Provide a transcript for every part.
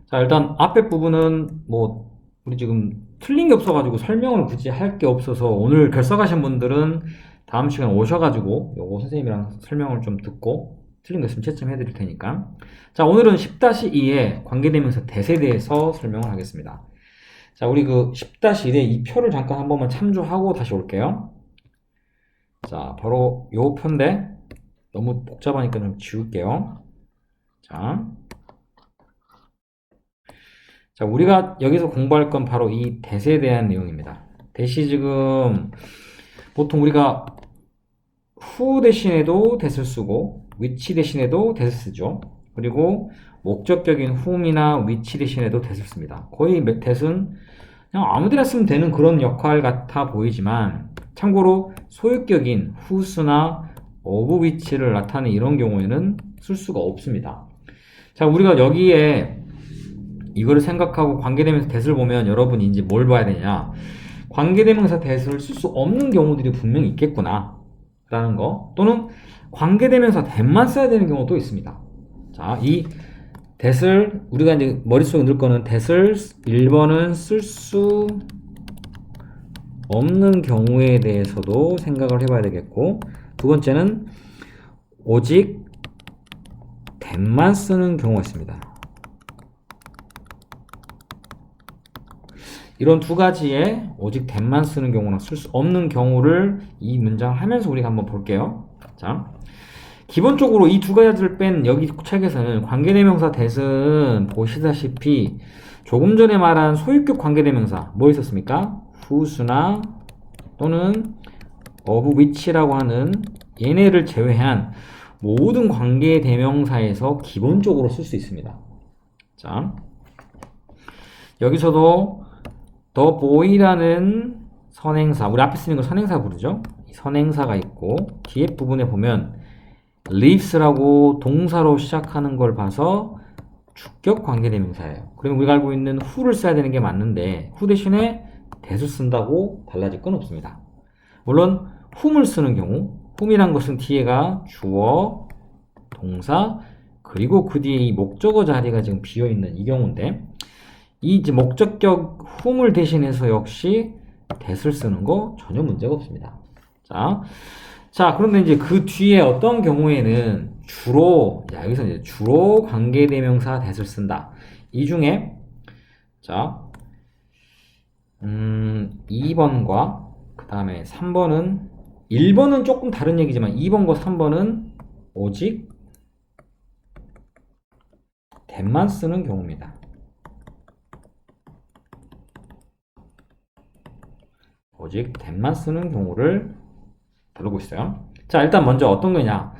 자, 일단 앞에 부분은 뭐 우리 지금 틀린 게 없어가지고 설명을 굳이 할 게 없어서 오늘 결석하신 분들은 다음 시간 오셔가지고 요거 선생님이랑 설명을 좀 듣고 틀린 거 있으면 채점해 드릴 테니까. 자, 오늘은 10-2의 관계대명사 대세에 대해서 설명을 하겠습니다. 자, 우리 그 10-1의 이 표를 잠깐 한 번만 참조하고 다시 올게요. 자, 바로 요 표인데 너무 복잡하니까 좀 지울게요. 자, 우리가 여기서 공부할 건 바로 이 대세에 대한 내용입니다. 대시 지금 보통 우리가 who 대신에도 대을 쓰고 which 대신에도 대을 쓰죠. 그리고 목적격인 whom이나 which 대신에도 대을 씁니다. 거의 대은 그냥 아무데나 쓰면 되는 그런 역할 같아 보이지만 참고로 소유격인 whose나 of which를 나타내는 이런 경우에는 쓸 수가 없습니다. 자, 우리가 여기에 이거를 생각하고 관계대명사 대을 보면 여러분이 이제 뭘 봐야 되냐, 관계대명사 대을 쓸 수 없는 경우들이 분명히 있겠구나 라는 거, 또는 관계대명사 대만 써야 되는 경우도 있습니다. 자, 이 대을 우리가 이제 머릿속에 넣을 거는 대을 1번은 쓸 수 없는 경우에 대해서도 생각을 해봐야 되겠고, 두 번째는 오직 대만 쓰는 경우가 있습니다. 이런 두 가지의 오직 that만 쓰는 경우나 쓸 수 없는 경우를 이 문장을 하면서 우리가 한번 볼게요. 자, 기본적으로 이 두 가지를 뺀 여기 책에서는 관계대명사 that은 보시다시피 조금 전에 말한 소유격 관계대명사 뭐 있었습니까? whose나 또는 of which라고 하는 얘네를 제외한 모든 관계대명사에서 기본적으로 쓸 수 있습니다. 자, 여기서도 the boy라는 선행사, 우리 앞에 쓰는 거 선행사 부르죠? 이 선행사가 있고 뒤에 부분에 보면 lives라고 동사로 시작하는 걸 봐서 주격 관계대명사예요. 그러면 우리가 알고 있는 who를 써야 되는 게 맞는데 who 대신에 that을 쓴다고 달라질 건 없습니다. 물론 whom을 쓰는 경우, whom이란 것은 뒤에가 주어, 동사, 그리고 그 뒤에 이 목적어 자리가 지금 비어있는 이 경우인데, 이 이제 목적격 whom을 대신해서 역시 that을 쓰는 거 전혀 문제가 없습니다. 자, 그런데 이제 그 뒤에 어떤 경우에는 주로, 자, 여기서 이제 주로 관계대명사 that을 쓴다. 이 중에, 자, 2번과 그 다음에 3번은, 1번은 조금 다른 얘기지만 2번과 3번은 오직 that만 쓰는 경우입니다. 오직 that만 쓰는 경우를 다루고 있어요. 자, 일단 먼저 어떤 거냐,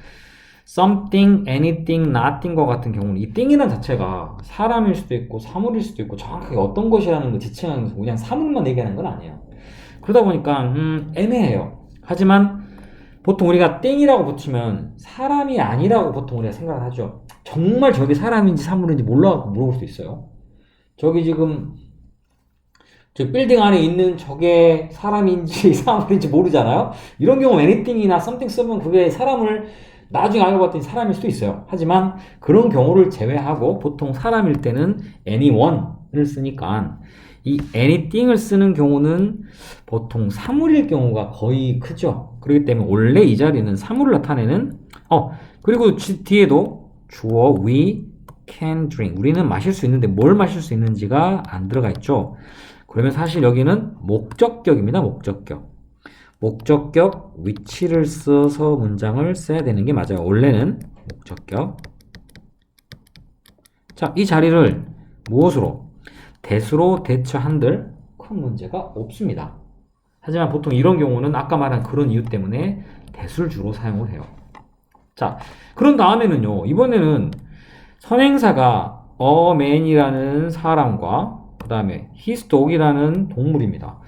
something, anything, nothing과 같은 경우는 이 thing이라는 자체가 사람일 수도 있고 사물일 수도 있고 정확하게 어떤 것이라는 걸 지칭하면서 그냥 사물만 얘기하는 건 아니에요. 그러다 보니까 애매해요. 하지만 보통 우리가 땡이라고 붙이면 사람이 아니라고 보통 우리가 생각을 하죠. 정말 저게 사람인지 사물인지 몰라갖고 물어볼 수 있어요. 저기 지금 저 빌딩 안에 있는 저게 사람인지 사물인지 모르잖아요. 이런 경우 anything이나 something 쓰면 그게 사람을 나중에 알고 봤더니 사람일 수도 있어요. 하지만 그런 경우를 제외하고 보통 사람일 때는 anyone을 쓰니까 이 anything을 쓰는 경우는 보통 사물일 경우가 거의 크죠. 그렇기 때문에 원래 이 자리는 사물을 나타내는, 그리고 뒤에도 주어 we can drink, 우리는 마실 수 있는데 뭘 마실 수 있는지가 안 들어가 있죠. 그러면 사실 여기는 목적격입니다. 목적격 which를 써서 문장을 써야 되는 게 맞아요. 원래는 목적격. 자, 이 자리를 무엇으로? that으로 대처한들 큰 문제가 없습니다. 하지만 보통 이런 경우는 아까 말한 그런 이유 때문에 that을 주로 사용을 해요. 자, 그런 다음에는요, 이번에는 선행사가 a man이라는 사람과 그 다음에 his dog이라는 동물입니다.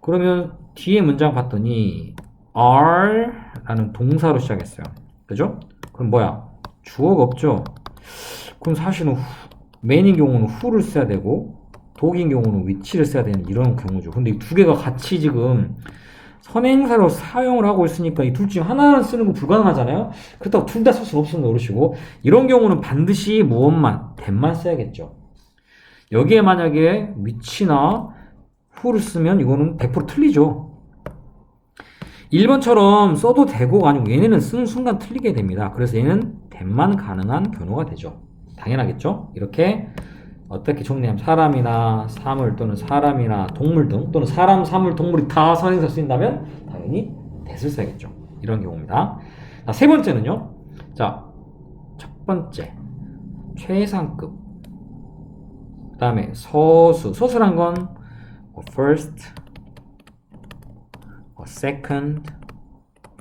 그러면 뒤에 문장 봤더니 are 라는 동사로 시작했어요. 그죠? 그럼 뭐야? 주어가 없죠? 그럼 사실은 man인 경우는 who를 써야 되고 dog인 경우는 which를 써야 되는 이런 경우죠. 근데 이 두 개가 같이 지금 선행사로 사용을 하고 있으니까 이 둘 중 하나는 쓰는 거 불가능하잖아요. 그렇다고 둘 다 쓸 수는 없으면 모르시고, 이런 경우는 반드시 무엇만? that만 써야겠죠. 여기에 만약에 which나 who를 쓰면 이거는 100% 틀리죠. 1번처럼 써도 되고 아니고 얘네는 쓰는 순간 틀리게 됩니다. 그래서 얘는 that만 가능한 견우가 되죠. 당연하겠죠? 이렇게 어떻게 정리하면 사람이나 사물 또는 사람이나 동물 등 또는 사람, 사물, 동물이 다 선행사 쓰인다면 당연히 that을 써야겠죠. 이런 경우입니다. 자, 세 번째는요. 자, 첫 번째 최상급 그 다음에 서수란 건 first, second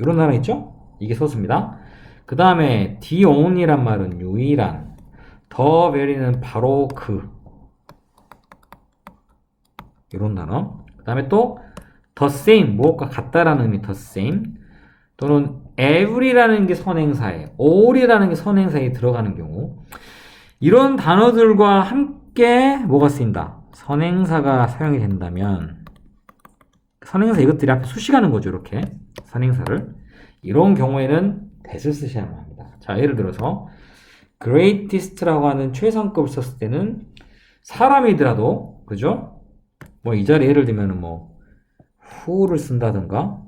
이런 단어 있죠? 이게 서수입니다. 그 다음에 the only란 말은 유일한, the very는 바로 그 이런 단어. 그 다음에 또 the same, 무엇과 같다라는 의미 the same, 또는 every라는 게 선행사에, all이라는 게 선행사에 들어가는 경우, 이런 단어들과 함께 뭐가 쓰인다? 선행사가 사용이 된다면, 선행사 이것들이 앞에 수식하는 거죠. 이렇게 선행사를. 이런 경우에는 that을 쓰셔야만 합니다. 자, 예를 들어서 greatest라고 하는 최상급을 썼을 때는 사람이더라도, 그죠? 뭐 이 자리에 예를 들면 뭐 who를 쓴다든가,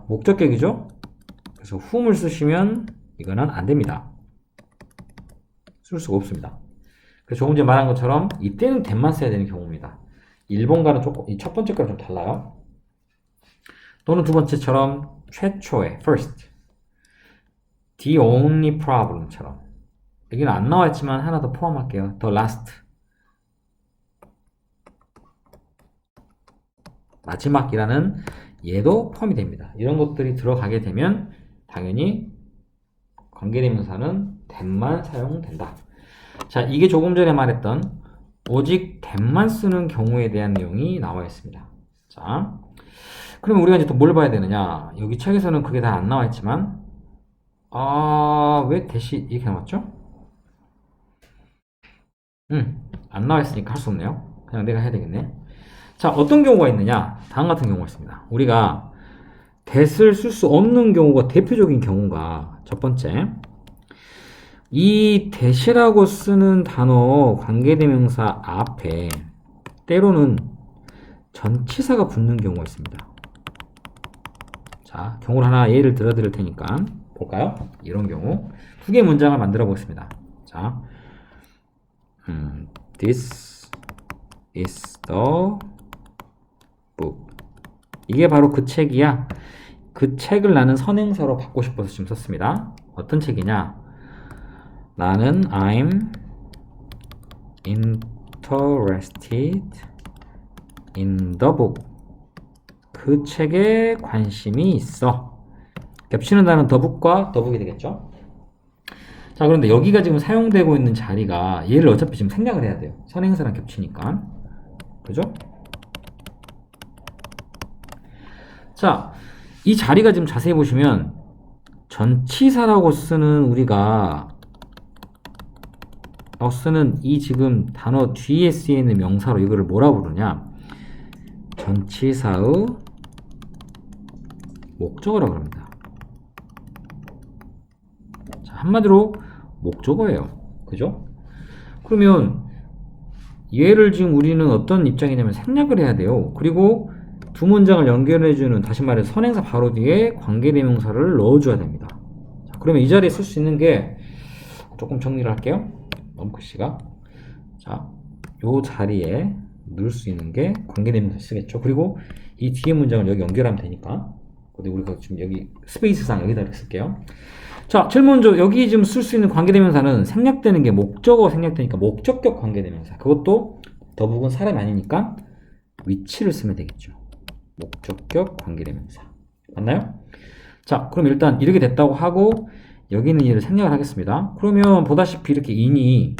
목적격이죠? 그래서 whom을 쓰시면 이거는 안 됩니다. 쓸 수가 없습니다. 그래서 조금 전에 말한 것처럼 이때는 that만 써야 되는 경우입니다. 1번과는 조금, 이 첫 번째 거랑 좀 달라요. 또는 두 번째처럼 최초의 first, the only problem처럼, 여기는 안 나와 있지만 하나 더 포함할게요. the last, 마지막이라는 얘도 포함이 됩니다. 이런 것들이 들어가게 되면 당연히 관계대명사는 that만 사용된다. 자, 이게 조금 전에 말했던 오직 that만 쓰는 경우에 대한 내용이 나와 있습니다. 자, 그럼 우리가 이제 또 뭘 봐야 되느냐? 여기 책에서는 그게 다 안 나와 있지만, 왜 that이 이렇게 나왔죠? 안 나와 있으니까 할 수 없네요. 그냥 내가 해야 되겠네. 자, 어떤 경우가 있느냐? 다음 같은 경우가 있습니다. 우리가 that을 쓸 수 없는 경우가, 대표적인 경우가 첫 번째, 이 that이라고 쓰는 단어 관계대명사 앞에 때로는 전치사가 붙는 경우가 있습니다. 자, 경우를 하나 예를 들어 드릴 테니까 볼까요? 이런 경우 두 개의 문장을 만들어 보겠습니다. 자, This is the book. 이게 바로 그 책이야. 그 책을 나는 선행사로 받고 싶어서 지금 썼습니다. 어떤 책이냐? 나는 I'm interested in the book. 그 책에 관심이 있어. 겹치는 단어는 the book과 the book이 되겠죠? 자, 그런데 여기가 지금 사용되고 있는 자리가, 얘를 어차피 지금 생략을 해야 돼요. 선행사랑 겹치니까. 그죠? 자, 이 자리가 지금 자세히 보시면 전치사라고 쓰는 우리가 쓰는 이 지금 단어 뒤에 쓰이는 명사로 이거를 뭐라 부르냐? 전치사의 목적어라고 합니다. 자, 한마디로 목적어예요. 그죠? 그러면 얘를 지금 우리는 어떤 입장이냐면 생략을 해야 돼요. 그리고 두 문장을 연결해주는, 다시 말해서 선행사 바로 뒤에 관계대명사를 넣어줘야 됩니다. 자, 그러면 이 자리에 쓸 수 있는 게, 조금 정리를 할게요. 너무 글씨가. 자, 요 자리에 넣을 수 있는 게 관계대명사 쓰겠죠. 그리고 이 뒤에 문장을 여기 연결하면 되니까. 근데 우리가 지금 여기 스페이스상 여기다 이렇게 쓸게요. 자, 제일 먼저 여기 지금 쓸 수 있는 관계대명사는 생략되는 게 목적어 생략되니까 목적격 관계대명사. 그것도 더북은 사람이 아니니까 which를 쓰면 되겠죠. 목적격 관계대명사. 맞나요? 자, 그럼 일단 이렇게 됐다고 하고 여기는 얘를 생략을 하겠습니다. 그러면 보다시피 이렇게 in이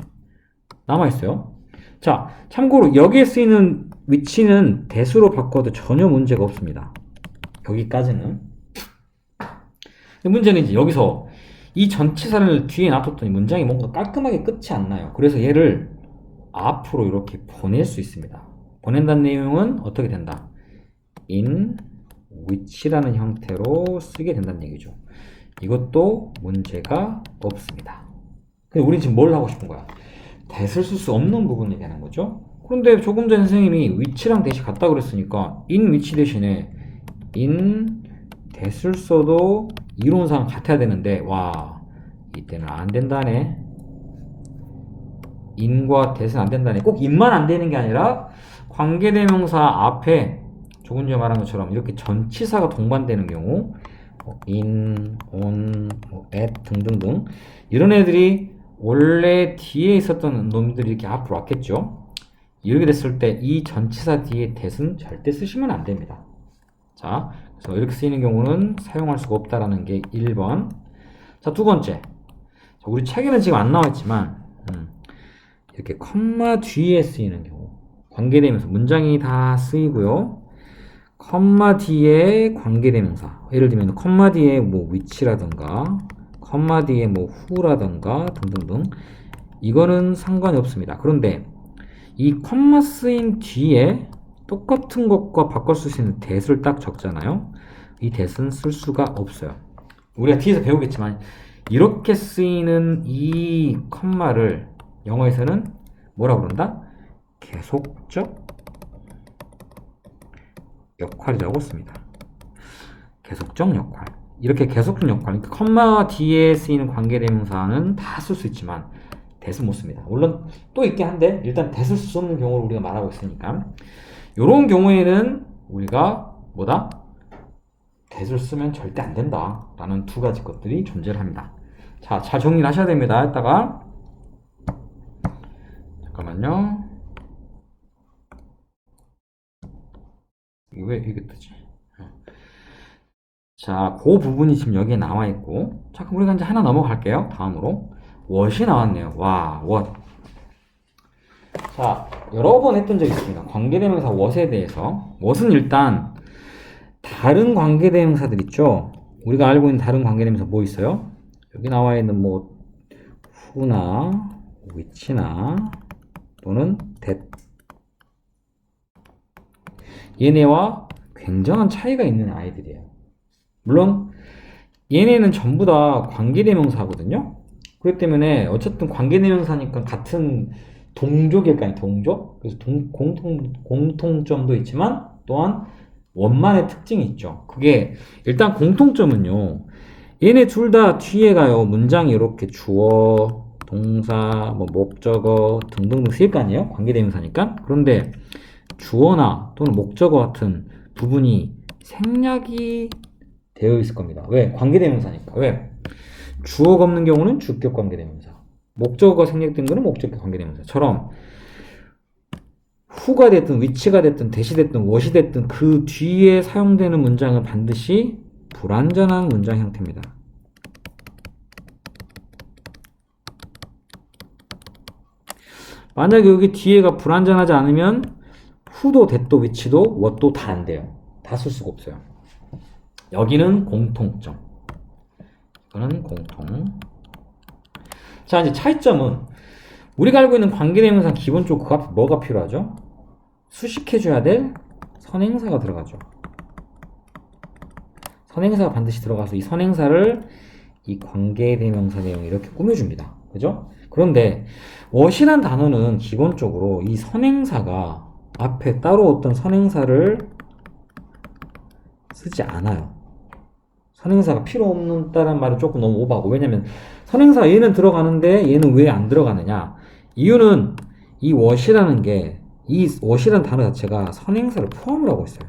남아있어요. 자, 참고로 여기에 쓰이는 which는 that으로 바꿔도 전혀 문제가 없습니다. 여기까지는. 문제는 이제 여기서 이 전치사를 뒤에 놔뒀더니 문장이 뭔가 깔끔하게 끝이 안 나요. 그래서 얘를 앞으로 이렇게 보낼 수 있습니다. 보낸다는 내용은 어떻게 된다? in which라는 형태로 쓰게 된다는 얘기죠. 이것도 문제가 없습니다. 근데 우리 지금 뭘 하고 싶은 거야? that을 쓸 수 없는 부분 얘기하는 거죠. 그런데 조금 전에 선생님이 위치랑 대시 같다 그랬으니까 in 위치 대신에 in that을 써도 이론상 같아야 되는데 와 이때는 안 된다네. in과 that은 안 된다네. 꼭 in만 안 되는 게 아니라 관계대명사 앞에 조금 전에 말한 것처럼 이렇게 전치사가 동반되는 경우 in, on, at 등등등 이런 애들이 원래 뒤에 있었던 놈들이 이렇게 앞으로 왔겠죠. 이렇게 됐을 때 이 전치사 뒤에 that은 절대 쓰시면 안 됩니다. 자, 그래서 이렇게 쓰이는 경우는 사용할 수가 없다라는 게 1번. 자, 두 번째. 자, 우리 책에는 지금 안 나와 있지만 이렇게 컴마 뒤에 쓰이는 경우 관계대명사 문장이 다 쓰이고요. 컴마 뒤에 관계대명사 예를 들면 컴마 뒤에 뭐 위치라든가 컴마 뒤에 뭐 who라든가 등등등 이거는 상관이 없습니다. 그런데 이 컴마 쓰인 뒤에 똑같은 것과 바꿔 쓸 수 있는 that을 딱 적잖아요. 이 that은 쓸 수가 없어요. 우리가 뒤에서 배우겠지만 이렇게 쓰이는 이 컴마를 영어에서는 뭐라고 그런다? 계속적 역할이라고 씁니다. 계속적 역할. 이렇게 계속적 역할. 그러니까 컴마 뒤에 쓰이는 관계대명사는 다 쓸 수 있지만 that은 못 씁니다. 물론 또 있긴 한데 일단 that을 쓸 수 없는 경우를 우리가 말하고 있으니까 이런 경우에는 우리가 뭐다? that을 쓰면 절대 안 된다 라는 두 가지 것들이 존재를 합니다. 자, 잘 정리를 하셔야 됩니다. 이따가 잠깐만요. 왜 이게 뜨지? 자, 그 부분이 지금 여기에 나와 있고, 자, 그럼 우리가 이제 하나 넘어갈게요. 다음으로 what이 나왔네요. 와, what. 자, 여러 번 했던 적이 있습니다. 관계대명사 what에 대해서. what은 일단 다른 관계대명사들 있죠. 우리가 알고 있는 다른 관계대명사 뭐 있어요? 여기 나와 있는 뭐 who나 which나 또는 that. 얘네와 굉장한 차이가 있는 아이들이에요. 물론 얘네는 전부 다 관계대명사거든요. 그렇기 때문에 어쨌든 관계대명사니까 같은 동족일까요? 동족? 그래서 공통점도 있지만 또한 원만의 특징이 있죠. 그게 일단 공통점은요. 얘네 둘 다 뒤에 가요. 문장이 이렇게 주어, 동사, 뭐 목적어 등등등 쓰일 거 아니에요? 관계대명사니까. 그런데 주어나 또는 목적어 같은 부분이 생략이 되어 있을 겁니다. 왜? 관계대명사니까. 왜? 주어가 없는 경우는 주격 관계대명사. 목적어가 생략된 거는 목적격 관계대명사처럼 who가 됐든 which가 됐든 that이 됐든 what이 됐든 그 뒤에 사용되는 문장은 반드시 불완전한 문장 형태입니다. 만약에 여기 뒤에가 불완전하지 않으면 who도 that도 which도 what도 다 안 돼요. 다 쓸 수가 없어요. 여기는 공통점. 이거는 공통. 자, 이제 차이점은 우리가 알고 있는 관계대명사 기본적으로 그 앞에 뭐가 필요하죠? 수식해줘야 될 선행사가 들어가죠. 선행사가 반드시 들어가서 이 선행사를 이 관계대명사 내용에 이렇게 꾸며줍니다. 그죠? 그런데 what이란 단어는 기본적으로 이 선행사가 앞에 따로 어떤 선행사를 쓰지 않아요. 선행사가 필요 없다는 말은 조금 너무 오버하고, 왜냐면 선행사 얘는 들어가는데 얘는 왜 안 들어가느냐? 이유는 이 what이라는 게, 이 what이라는 단어 자체가 선행사를 포함을 하고 있어요.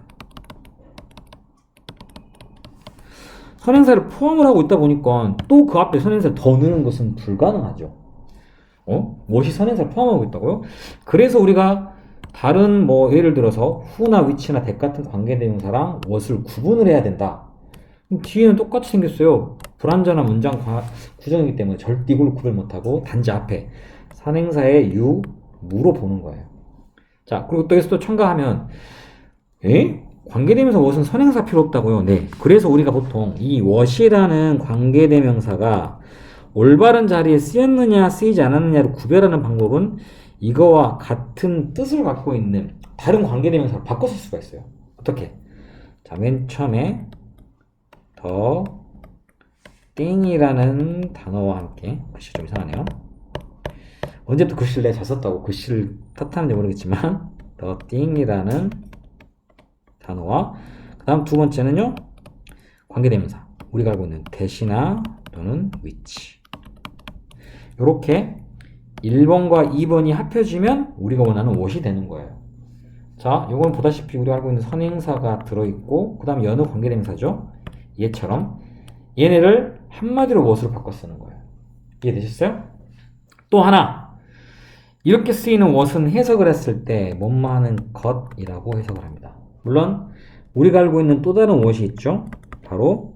선행사를 포함을 하고 있다 보니까 또 그 앞에 선행사를 더 넣는 것은 불가능하죠. what이 선행사를 포함하고 있다고요? 그래서 우리가 다른 뭐 예를 들어서 who나 which나 that 같은 관계대명사랑 what을 구분을 해야 된다. 뒤에는 똑같이 생겼어요. 불완전한 문장 구성이기 때문에 절대 이걸 구별 못하고 단지 앞에 선행사의 you, 무로 보는 거예요. 자, 그리고 또 여기서 또 첨가하면 관계대명사 what은 선행사 필요 없다고요? 네. 그래서 우리가 보통 이 what이라는 관계대명사가 올바른 자리에 쓰였느냐 쓰이지 않았느냐를 구별하는 방법은 이거와 같은 뜻을 갖고 있는 다른 관계대명사를 바꿔 쓸 수가 있어요. 어떻게? 자, 맨 처음에 더 thing이라는 단어와 함께, 글씨 좀 이상하네요. 언제부터 글씨를 내가 잘 썼다고 글씨를 탓하는지 모르겠지만 the thing이라는 단어와 그 다음 두 번째는요 관계대명사 우리가 알고 있는 that이나 또는 which 이렇게 1번과 2번이 합해지면 우리가 원하는 what이 되는 거예요. 자, 요건 보다시피 우리가 알고 있는 선행사가 들어있고 그 다음 연어 관계대명사죠. 얘처럼 얘네를 한마디로 what으로 바꿔 쓰는 거예요. 이해되셨어요? 또 하나 이렇게 쓰이는 what은 해석을 했을 때 뭐뭐하는 것이라고 해석을 합니다. 물론 우리가 알고 있는 또 다른 what이 있죠. 바로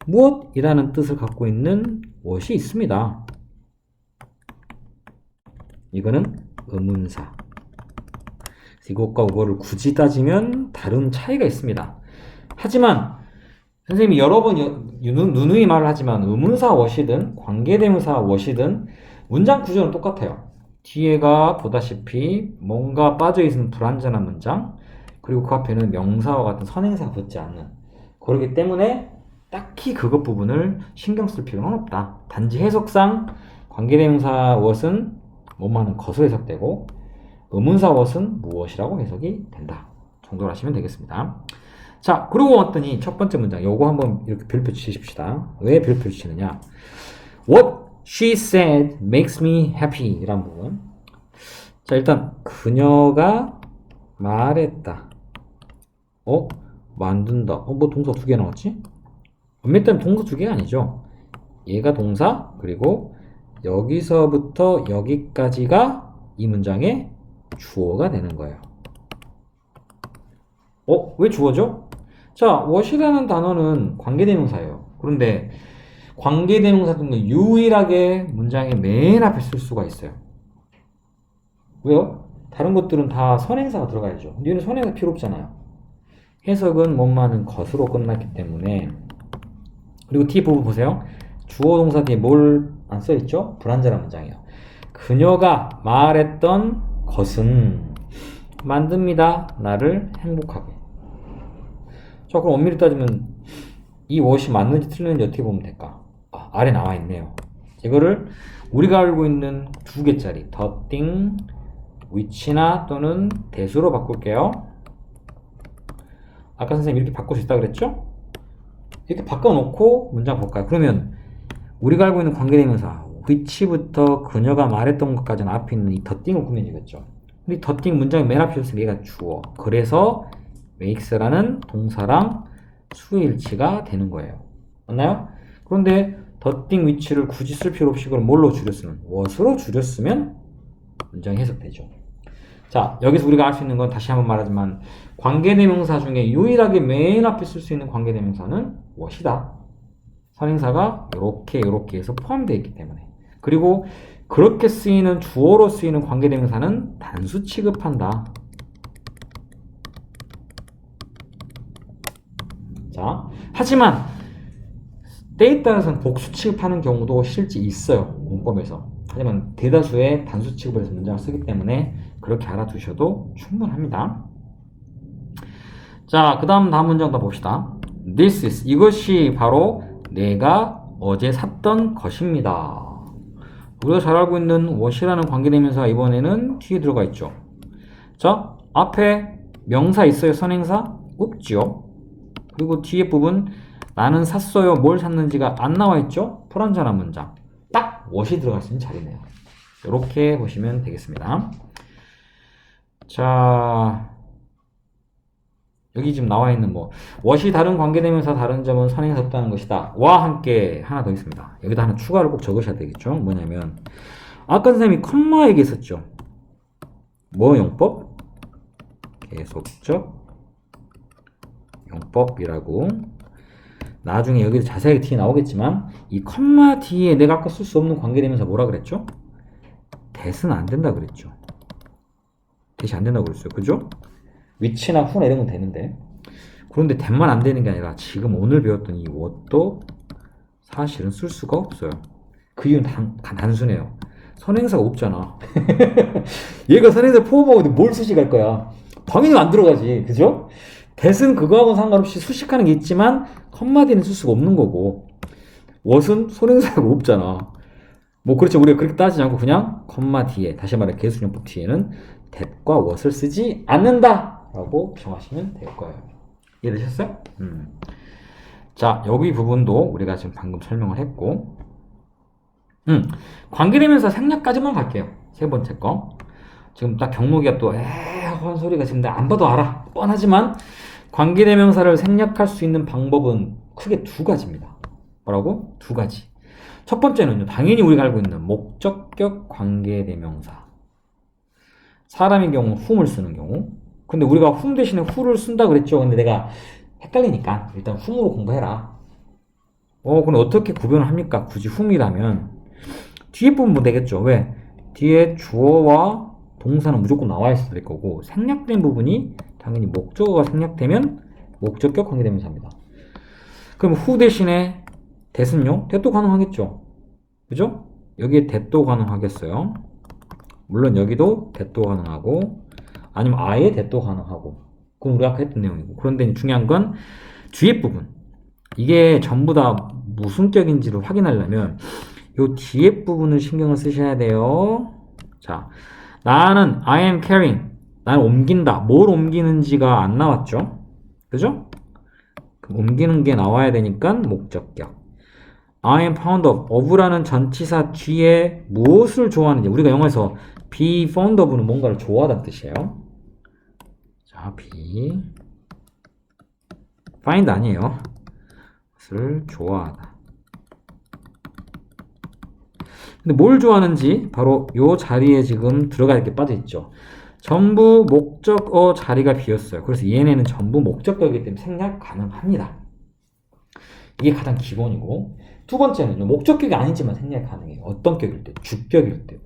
무엇이라는 뜻을 갖고 있는 what이 있습니다. 이거는 의문사. 이것과 이거를 굳이 따지면 다른 차이가 있습니다. 하지만 선생님이 여러 번 누누이 말을 하지만 의문사 what이든 관계대명사 what이든 문장 구조는 똑같아요. 뒤에가 보다시피 뭔가 빠져있는 불완전한 문장 그리고 그 앞에는 명사와 같은 선행사가 붙지 않는 그렇기 때문에 딱히 그것 부분을 신경 쓸 필요는 없다. 단지 해석상 관계대명사 what은 뭐뭐하는 것으로 해석되고 의문사 what은 무엇이라고 해석이 된다 정도로 하시면 되겠습니다. 자, 그러고 왔더니 첫 번째 문장 요거 한번 이렇게 별표 치십시다. 왜 별표 치느냐? What she said makes me happy 이란 부분. 자, 일단 그녀가 말했다. 만든다. 뭐 동사 두 개 나왔지? 몇 때는 동사 두 개가 아니죠. 얘가 동사 그리고 여기서부터 여기까지가 이 문장의 주어가 되는 거예요. 왜 주어죠? 자, what이라는 단어는 관계대명사예요. 그런데 관계대명사 중에 유일하게 문장의 맨 앞에 쓸 수가 있어요. 왜요? 다른 것들은 다 선행사가 들어가야죠. 근데 얘는 선행사 필요 없잖아요. 해석은 뭐뭐하는 것으로 끝났기 때문에 그리고 뒤에 부분 보세요. 주어 동사 뒤에 뭘 안 써있죠? 불완전한 문장이에요. 그녀가 말했던 것은 만듭니다. 나를 행복하게. 자, 그럼 엄밀히 따지면 이 what이 맞는지 틀리는지 어떻게 보면 될까? 아래 나와 있네요. 이거를 우리가 알고 있는 두 개짜리 the thing, which나 또는 that으로 바꿀게요. 아까 선생님 이렇게 바꿀 수 있다고 그랬죠? 이렇게 바꿔놓고 문장 볼까요? 그러면 우리가 알고 있는 관계대명사 which부터 그녀가 말했던 것까지는 앞에 있는 이 the thing을 꾸며지겠죠. 근데 the thing 문장의 맨 앞에 있으면 얘가 주어. 그래서 makes라는 동사랑 수일치가 되는 거예요. 맞나요? 그런데 the thing which를 굳이 쓸 필요 없이 그걸 뭘로 줄였으면 what으로 줄였으면 문장이 해석되죠. 자, 여기서 우리가 알 수 있는 건 다시 한번 말하지만 관계대명사 중에 유일하게 맨 앞에 쓸 수 있는 관계대명사는 what이다. 선행사가 요렇게 해서 포함되어 있기 때문에. 그리고 그렇게 쓰이는 주어로 쓰이는 관계대명사는 단수 취급한다. 자, 하지만 때에 따라서는 복수 취급하는 경우도 실제 있어요. 문법에서. 하지만 대다수의 단수 취급을 해서 문장을 쓰기 때문에 그렇게 알아두셔도 충분합니다. 자, 그 다음 문장 더 봅시다. This is, 이것이 바로 내가 어제 샀던 것입니다. 우리가 잘 알고 있는 what이라는 관계대명사가 이번에는 뒤에 들어가 있죠. 자, 앞에 명사 있어요? 선행사? 없죠. 그리고 뒤에 부분 나는 샀어요. 뭘 샀는지가 안 나와 있죠? 불완전한 문장. 딱 what이 들어갈 수 있는 자리네요. 이렇게 보시면 되겠습니다. 자, 여기 지금 나와 있는 what이 다른 관계대명사 다른 점은 선행사 없다는 것이다. 와 함께 하나 더 있습니다. 여기다 하나 추가를 꼭 적으셔야 되겠죠. 뭐냐면 아까 선생님이 컴마 얘기했었죠. 뭐 용법? 계속적 용법이라고. 나중에 여기서 자세하게 뒤에 나오겠지만 이 컴마 뒤에 내가 아까 쓸 수 없는 관계대명사 뭐라 그랬죠? that은 안 된다 그랬죠. that이 안 된다고 그랬어요. 그죠? which나 who나 이런 건 되는데 그런데 that만 안 되는 게 아니라 지금 오늘 배웠던 이 what도 사실은 쓸 수가 없어요. 그 이유는 단순해요. 선행사가 없잖아. 얘가 선행사 포함하고 뭘 수식할 거야? 당연히 안 들어가지. 그죠? that은 그거하고는 상관없이 수식하는 게 있지만 컴마 뒤는 쓸 수가 없는 거고 what은 선행사가 없잖아. 뭐 그렇죠. 우리가 그렇게 따지지 않고 그냥 컴마 뒤에, 다시 말해 개수용법 뒤에는 that과 what을 쓰지 않는다 라고 정하시면 될 거예요. 이해되셨어요? 자, 여기 부분도 우리가 지금 방금 설명을 했고, 관계대명사 생략까지만 갈게요. 세 번째 거. 지금 딱 경록이가 또 하는 소리가 지금 내가 안 봐도 알아. 뻔하지만 관계대명사를 생략할 수 있는 방법은 크게 두 가지입니다. 뭐라고? 두 가지. 첫 번째는요, 당연히 우리가 알고 있는 목적격 관계대명사. 사람의 경우 whom을 쓰는 경우. 근데 우리가 whom 대신에 who를 쓴다 그랬죠. 근데 내가 헷갈리니까 일단 whom으로 공부해라. 그럼 어떻게 구별을 합니까? 굳이 whom이라면 뒤에 부분 뭐 되겠죠. 왜? 뒤에 주어와 동사는 무조건 나와 있어야 될 거고, 생략된 부분이 당연히 목적어가 생략되면 목적격 관계대명사입니다. 그럼 who 대신에 that은요? that도 가능하겠죠. 그죠? 여기에 that도 가능하겠어요. 물론 여기도 that도 가능하고, 아니면 아예 that도 가능하고. 그건 우리가 아까 했던 내용이고. 그런데 중요한 건 뒤에 부분. 이게 전부 다 무슨 격인지를 확인하려면 요 뒤에 부분을 신경을 쓰셔야 돼요. 자, 나는 I am carrying. 나는 옮긴다. 뭘 옮기는지가 안 나왔죠? 그죠? 그럼 옮기는 게 나와야 되니까 목적격. I am fond of라는 전치사 뒤에 무엇을 좋아하는지. 우리가 영어에서 be fond of는 뭔가를 좋아하다는 뜻이에요. 자, be find 아니에요. 것을 좋아하다. 근데 뭘 좋아하는지 바로 이 자리에 지금 들어가 이렇게 빠져 있죠. 전부 목적어 자리가 비었어요. 그래서 얘네는 전부 목적어이기 때문에 생략 가능합니다. 이게 가장 기본이고, 두 번째는요, 목적격이 아니지만 생략 가능해요. 어떤 격일 때? 주격일 때.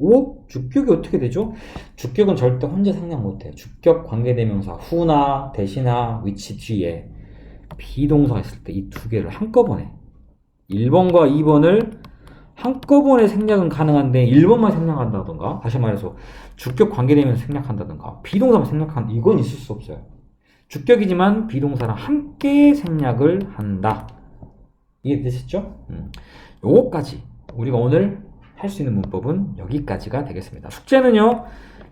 주격이 어떻게 되죠? 주격은 절대 혼자 생략 못해요. 주격 관계대명사 who나 that이나 which 뒤에 비동사가 있을 때 이 두 개를 한꺼번에 1번과 2번을 한꺼번에 생략은 가능한데 1번만 생략한다던가, 다시 말해서 주격 관계대명사 생략한다던가 비동사만 생략한다, 이건 있을 수 없어요. 주격이지만 비동사랑 함께 생략을 한다. 이해되셨죠? 요거까지 우리가 오늘 할 수 있는 문법은 여기까지가 되겠습니다. 숙제는요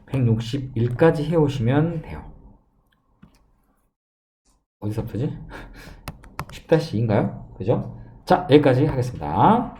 161까지 해오시면 돼요. 어디서부터지? 10-2인가요? 그죠? 자, 여기까지 하겠습니다.